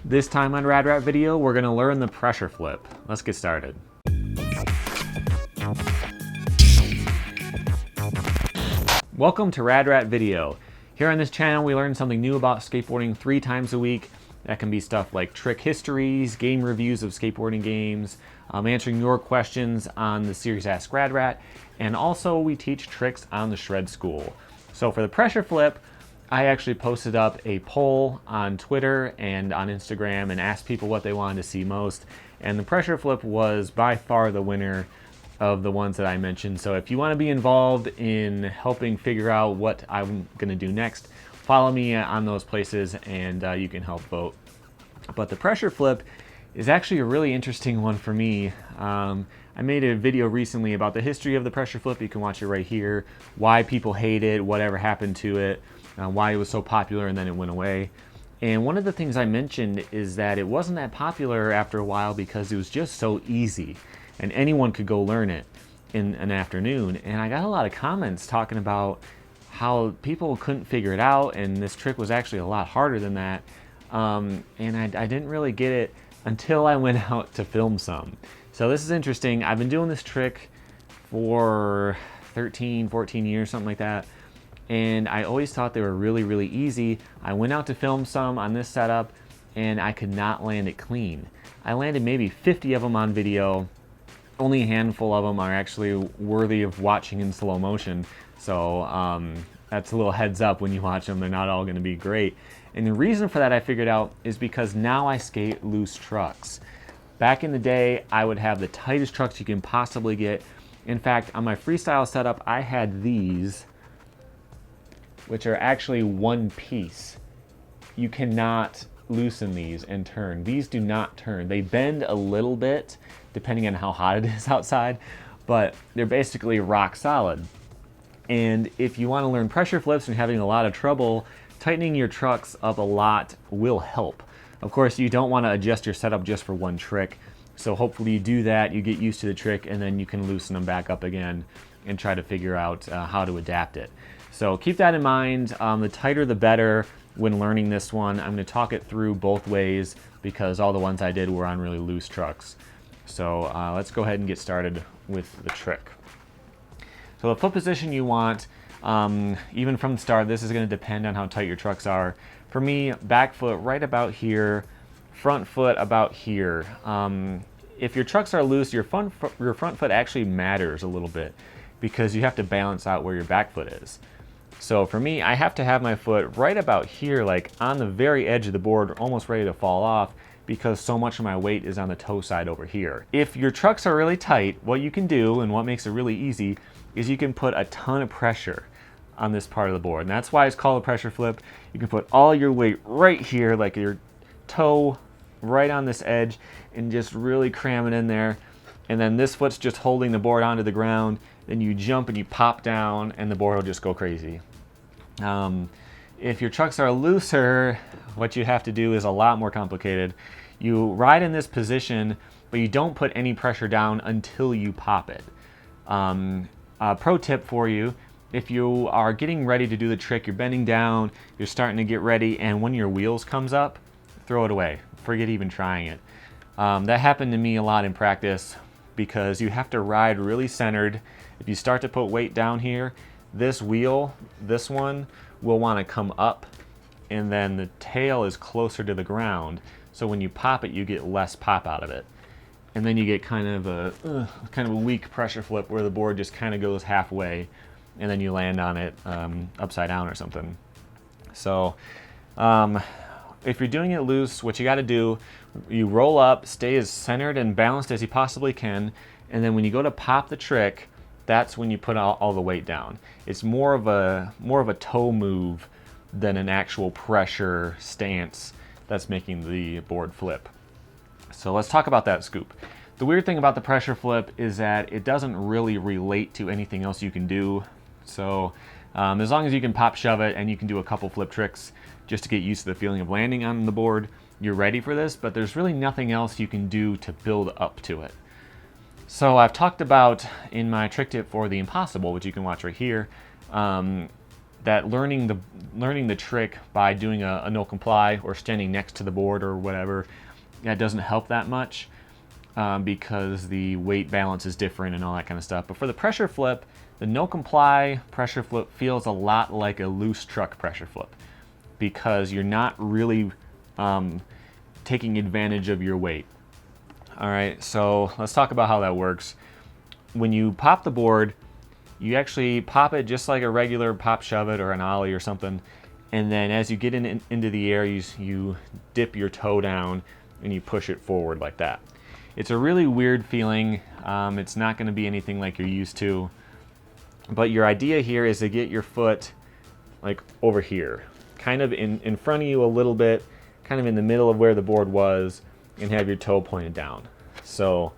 This time on Rad Rat Video, we're going to learn the pressure flip. Let's get started. Welcome to Rad Rat Video. Here on this channel, we learn something new about skateboarding 3 times a week. That can be stuff like trick histories, game reviews of skateboarding games, answering your questions on the series Ask Rad Rat, and also we teach tricks on the Shred School. So for the pressure flip, I actually posted up a poll on Twitter and on Instagram and asked people what they wanted to see most. And the pressure flip was by far the winner of the ones that I mentioned. So if you want to be involved in helping figure out what I'm going to do next, follow me on those places and you can help vote. But the pressure flip is actually a really interesting one for me. I made a video recently about the history of the pressure flip. You can watch it right here. Why people hate it, whatever happened to it. Why it was so popular and then it went away. And one of the things I mentioned is that it wasn't that popular after a while because it was just so easy and anyone could go learn it in an afternoon. And I got a lot of comments talking about how people couldn't figure it out and this trick was actually a lot harder than that. And I didn't really get it until I went out to film some. So this is interesting. I've been doing this trick for 13, 14 years, something like that. And I always thought they were really, really easy. I went out to film some on this setup and I could not land it clean. I landed maybe 50 of them on video. Only a handful of them are actually worthy of watching in slow motion. So that's a little heads up when you watch them. They're not all gonna be great. And the reason for that I figured out is because now I skate loose trucks. Back in the day, I would have the tightest trucks you can possibly get. In fact, on my freestyle setup, I had these, which are actually one piece. You cannot loosen these and turn. These do not turn. They bend a little bit depending on how hot it is outside, but they're basically rock solid. And if you want to learn pressure flips and you're having a lot of trouble, tightening your trucks up a lot will help. Of course, you don't want to adjust your setup just for one trick. So hopefully you do that, you get used to the trick, and then you can loosen them back up again and try to figure out how to adapt it. So keep that in mind. The tighter the better when learning this one. I'm going to talk it through both ways because all the ones I did were on really loose trucks. So let's go ahead and get started with the trick. So the foot position you want, even from the start, this is going to depend on how tight your trucks are. For me, back foot right about here, front foot about here. If your trucks are loose, your front foot actually matters a little bit because you have to balance out where your back foot is. So for me, I have to have my foot right about here, like on the very edge of the board, almost ready to fall off because so much of my weight is on the toe side over here. If your trucks are really tight, what you can do and what makes it really easy is you can put a ton of pressure on this part of the board. And that's why it's called a pressure flip. You can put all your weight right here, like your toe right on this edge, and just really cram it in there. And then this foot's just holding the board onto the ground. Then you jump and you pop down and the board will just go crazy. If your trucks are looser, what you have to do is a lot more complicated. You ride in this position, but you don't put any pressure down until you pop it. Pro tip for you, if you are getting ready to do the trick, you're bending down, you're starting to get ready, and one of your wheels comes up, throw it away. Forget even trying it. That happened to me a lot in practice because you have to ride really centered. If you start to put weight down here, this wheel, this one, will want to come up and then the tail is closer to the ground. So when you pop it, you get less pop out of it. And then you get kind of a weak pressure flip where the board just kind of goes halfway and then you land on it upside down or something. So if you're doing it loose, what you got to do, you roll up, stay as centered and balanced as you possibly can, and then when you go to pop the trick, that's when you put all the weight down. It's more of a toe move than an actual pressure stance that's making the board flip. So let's talk about that scoop. The weird thing about the pressure flip is that it doesn't really relate to anything else you can do. So as long as you can pop shove it and you can do a couple flip tricks just to get used to the feeling of landing on the board, you're ready for this, but there's really nothing else you can do to build up to it. So I've talked about in my trick tip for the impossible, which you can watch right here, that learning the trick by doing a no comply or standing next to the board or whatever, that doesn't help that much because the weight balance is different and all that kind of stuff. But for the pressure flip, the no comply pressure flip feels a lot like a loose truck pressure flip because you're not really taking advantage of your weight. All right, so let's talk about how that works. When you pop the board, you actually pop it just like a regular pop shove it or an ollie or something, and then as you get into the air, you dip your toe down and you push it forward like that. It's a really weird feeling. It's not going to be anything like you're used to, but your idea here is to get your foot like over here, kind of in front of you a little bit, kind of in the middle of where the board was, and have your toe pointed down. So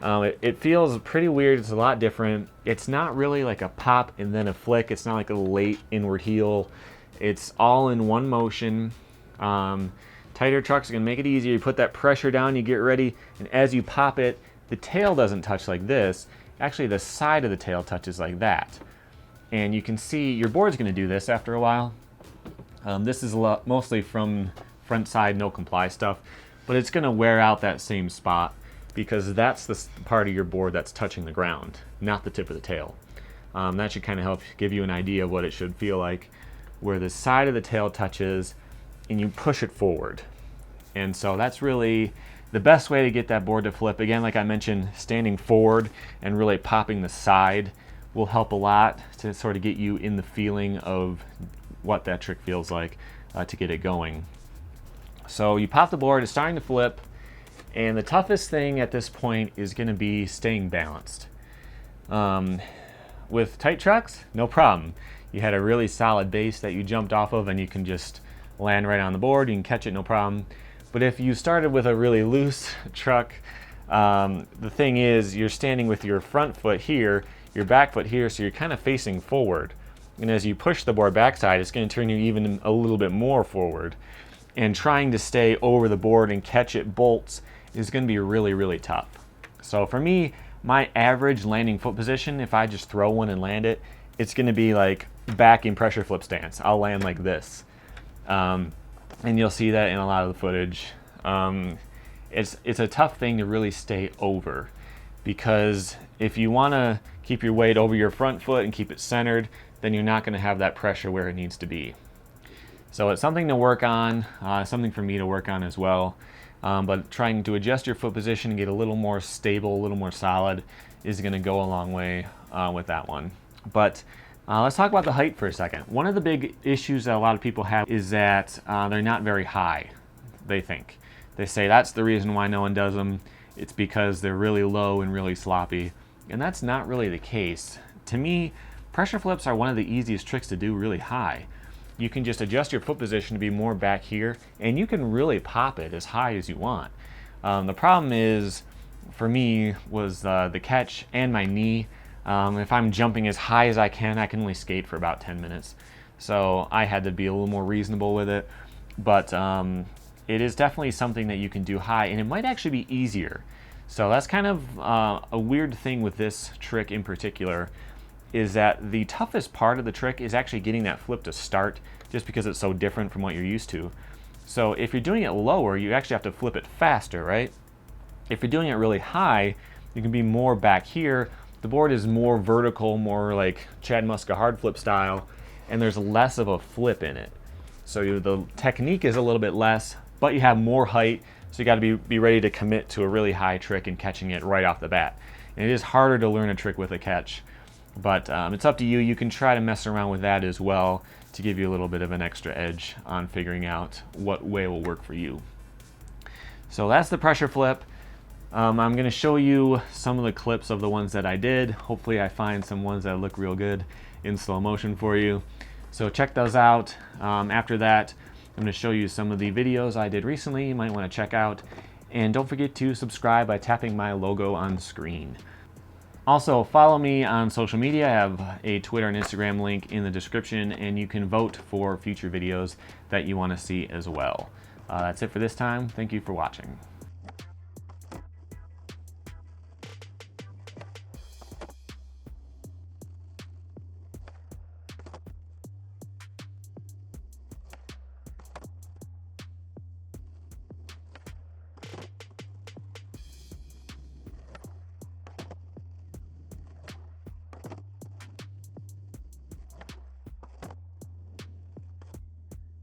it feels pretty weird. It's a lot different. It's not really like a pop and then a flick. It's not like a late inward heel. It's all in one motion. Tighter trucks are going to make it easier. You put that pressure down, you get ready, and as you pop it, the tail doesn't touch like this. Actually, the side of the tail touches like that. And you can see your board's going to do this after a while. This is mostly from front side no comply stuff, but it's going to wear out that same spot because that's the part of your board that's touching the ground, not the tip of the tail. That should kind of help give you an idea of what it should feel like, where the side of the tail touches and you push it forward. And so that's really the best way to get that board to flip. Again, like I mentioned, standing forward and really popping the side will help a lot to sort of get you in the feeling of what that trick feels like to get it going. So you pop the board, it's starting to flip, and the toughest thing at this point is going to be staying balanced. With tight trucks, no problem. You had a really solid base that you jumped off of and you can just land right on the board, you can catch it, no problem. But if you started with a really loose truck, the thing is you're standing with your front foot here, your back foot here, so you're kind of facing forward. And as you push the board backside, it's going to turn you even a little bit more forward. And trying to stay over the board and catch it bolts is going to be really, really tough. So for me, my average landing foot position, if I just throw one and land it, it's going to be like back in pressure flip stance. I'll land like this. And you'll see that in a lot of the footage. It's a tough thing to really stay over, because if you want to keep your weight over your front foot and keep it centered, then you're not going to have that pressure where it needs to be. So it's something to work on, something for me to work on as well. But trying to adjust your foot position and get a little more stable, a little more solid is going to go a long way with that one. But let's talk about the height for a second. One of the big issues that a lot of people have is that they're not very high, they think. They say that's the reason why no one does them. It's because they're really low and really sloppy. And that's not really the case. To me, pressure flips are one of the easiest tricks to do really high. You can just adjust your foot position to be more back here, and you can really pop it as high as you want. The problem is, for me, was the catch and my knee. If I'm jumping as high as I can only skate for about 10 minutes. So I had to be a little more reasonable with it. But it is definitely something that you can do high, and it might actually be easier. So that's kind of a weird thing with this trick in particular, is that the toughest part of the trick is actually getting that flip to start, just because it's so different from what you're used to. So if you're doing it lower, you actually have to flip it faster, right? If you're doing it really high, you can be more back here. The board is more vertical, more like Chad Muska hard flip style, and there's less of a flip in it. So the technique is a little bit less, but you have more height, so you got to be ready to commit to a really high trick and catching it right off the bat. And it is harder to learn a trick with a catch, but it's up to you. You can try to mess around with that as well to give you a little bit of an extra edge on figuring out what way will work for you. So that's the pressure flip. I'm going to show you some of the clips of the ones that I did. Hopefully I find some ones that look real good in slow motion for you. So check those out. After that, I'm going to show you some of the videos I did recently you might want to check out. And don't forget to subscribe by tapping my logo on screen. Also, follow me on social media. I have a Twitter and Instagram link in the description, and you can vote for future videos that you want to see as well. That's it for this time. Thank you for watching.